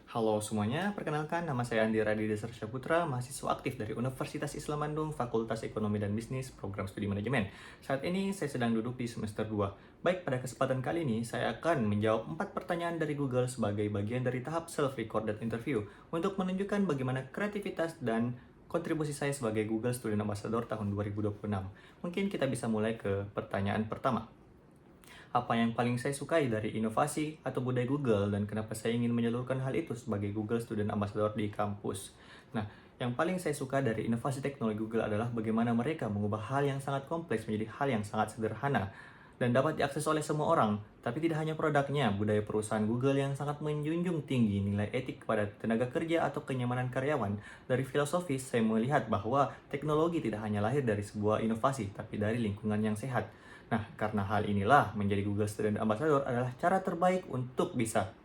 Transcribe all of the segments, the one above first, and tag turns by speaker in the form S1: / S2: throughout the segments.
S1: Halo semuanya, perkenalkan nama saya Andi Raditya Saputra, mahasiswa aktif dari Universitas Islam Bandung, Fakultas Ekonomi dan Bisnis, Program Studi Manajemen. Saat ini saya sedang duduk di semester 2. Baik, pada kesempatan kali ini saya akan menjawab 4 pertanyaan dari Google sebagai bagian dari tahap self-recorded interview untuk menunjukkan bagaimana kreativitas dan kontribusi saya sebagai Google Student Ambassador tahun 2026. Mungkin kita bisa mulai ke pertanyaan pertama. Apa yang paling saya sukai dari inovasi atau budaya Google dan kenapa saya ingin menyalurkan hal itu sebagai Google Student Ambassador di kampus. Nah, yang paling saya suka dari inovasi teknologi Google adalah bagaimana mereka mengubah hal yang sangat kompleks menjadi hal yang sangat sederhana dan dapat diakses oleh semua orang. Tapi tidak hanya produknya, budaya perusahaan Google yang sangat menjunjung tinggi nilai etik kepada tenaga kerja atau kenyamanan karyawan. Dari filosofis, saya melihat bahwa teknologi tidak hanya lahir dari sebuah inovasi, tapi dari lingkungan yang sehat. Nah, karena hal inilah menjadi Google Student Ambassador adalah cara terbaik untuk bisa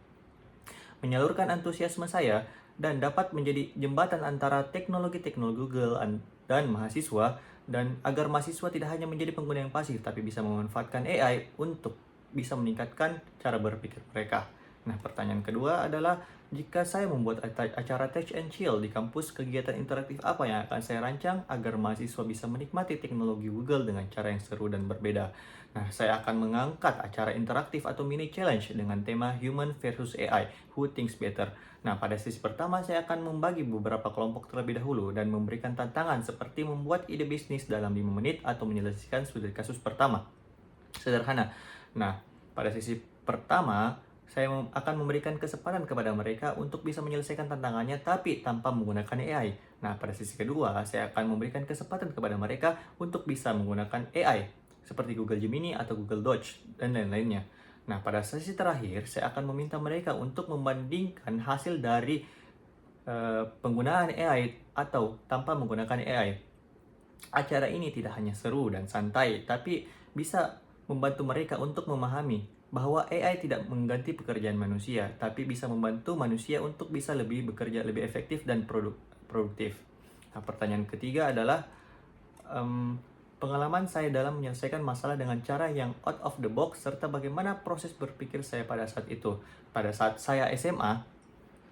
S1: menyalurkan antusiasme saya dan dapat menjadi jembatan antara teknologi-teknologi Google dan mahasiswa, dan agar mahasiswa tidak hanya menjadi pengguna yang pasif tapi bisa memanfaatkan AI untuk bisa meningkatkan cara berpikir mereka. Nah, pertanyaan kedua adalah, jika saya membuat acara Touch and Chill di kampus, kegiatan interaktif apa yang akan saya rancang agar mahasiswa bisa menikmati teknologi Google dengan cara yang seru dan berbeda? Nah, saya akan mengangkat acara interaktif atau mini challenge dengan tema Human versus AI, Who Thinks Better. Nah, pada sesi pertama saya akan membagi beberapa kelompok terlebih dahulu dan memberikan tantangan seperti membuat ide bisnis dalam 5 menit atau menyelesaikan studi kasus pertama. Sederhana. Nah, pada sesi pertama, saya akan memberikan kesempatan kepada mereka untuk bisa menyelesaikan tantangannya tapi tanpa menggunakan AI. Nah, pada sesi kedua, saya akan memberikan kesempatan kepada mereka untuk bisa menggunakan AI, seperti Google Gemini atau Google Docs, dan lain-lainnya. Nah, pada sesi terakhir, saya akan meminta mereka untuk membandingkan hasil dari penggunaan AI atau tanpa menggunakan AI. Acara ini tidak hanya seru dan santai, tapi bisa membantu mereka untuk memahami bahwa AI tidak mengganti pekerjaan manusia, tapi bisa membantu manusia untuk bisa bekerja lebih efektif dan produktif. Nah, pertanyaan ketiga adalah pengalaman saya dalam menyelesaikan masalah dengan cara yang out of the box, serta bagaimana proses berpikir saya pada saat itu. Pada saat saya SMA,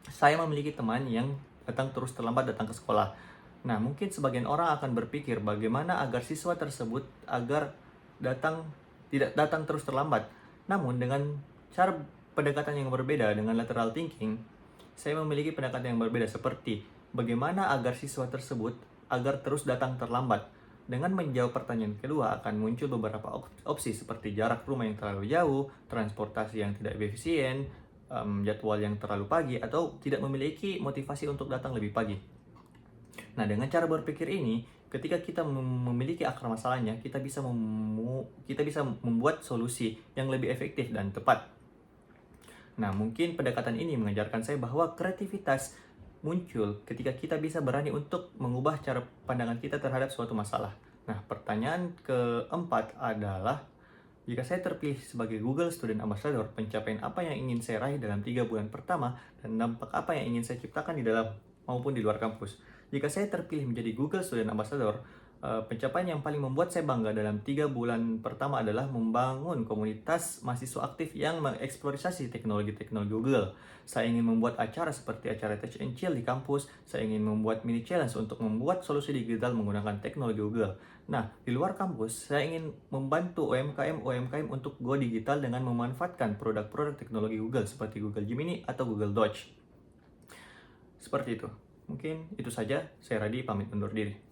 S1: saya memiliki teman yang terus terlambat datang ke sekolah. Nah, mungkin sebagian orang akan berpikir bagaimana agar siswa tersebut tidak datang terus terlambat. Namun, dengan cara pendekatan yang berbeda dengan lateral thinking, saya memiliki pendekatan yang berbeda, seperti bagaimana agar siswa tersebut agar terus datang terlambat. Dengan menjawab pertanyaan kedua akan muncul beberapa opsi seperti jarak rumah yang terlalu jauh, transportasi yang tidak efisien, jadwal yang terlalu pagi, atau tidak memiliki motivasi untuk datang lebih pagi. Nah, dengan cara berpikir ini, ketika kita memiliki akar masalahnya, kita bisa membuat solusi yang lebih efektif dan tepat. Nah, mungkin pendekatan ini mengajarkan saya bahwa kreativitas muncul ketika kita bisa berani untuk mengubah cara pandangan kita terhadap suatu masalah. Nah, pertanyaan keempat adalah, jika saya terpilih sebagai Google Student Ambassador, pencapaian apa yang ingin saya raih dalam 3 bulan pertama dan dampak apa yang ingin saya ciptakan di dalam maupun di luar kampus? Jika saya terpilih menjadi Google Student Ambassador, pencapaian yang paling membuat saya bangga dalam 3 bulan pertama adalah membangun komunitas mahasiswa aktif yang mengeksplorasi teknologi-teknologi Google. Saya ingin membuat acara seperti acara Touch and Chill di kampus. Saya ingin membuat mini challenge untuk membuat solusi digital menggunakan teknologi Google. Nah, di luar kampus, saya ingin membantu UMKM untuk go digital dengan memanfaatkan produk-produk teknologi Google seperti Google Gemini atau Google Docs. Seperti itu. Mungkin itu saja. Saya Radi, pamit undur diri.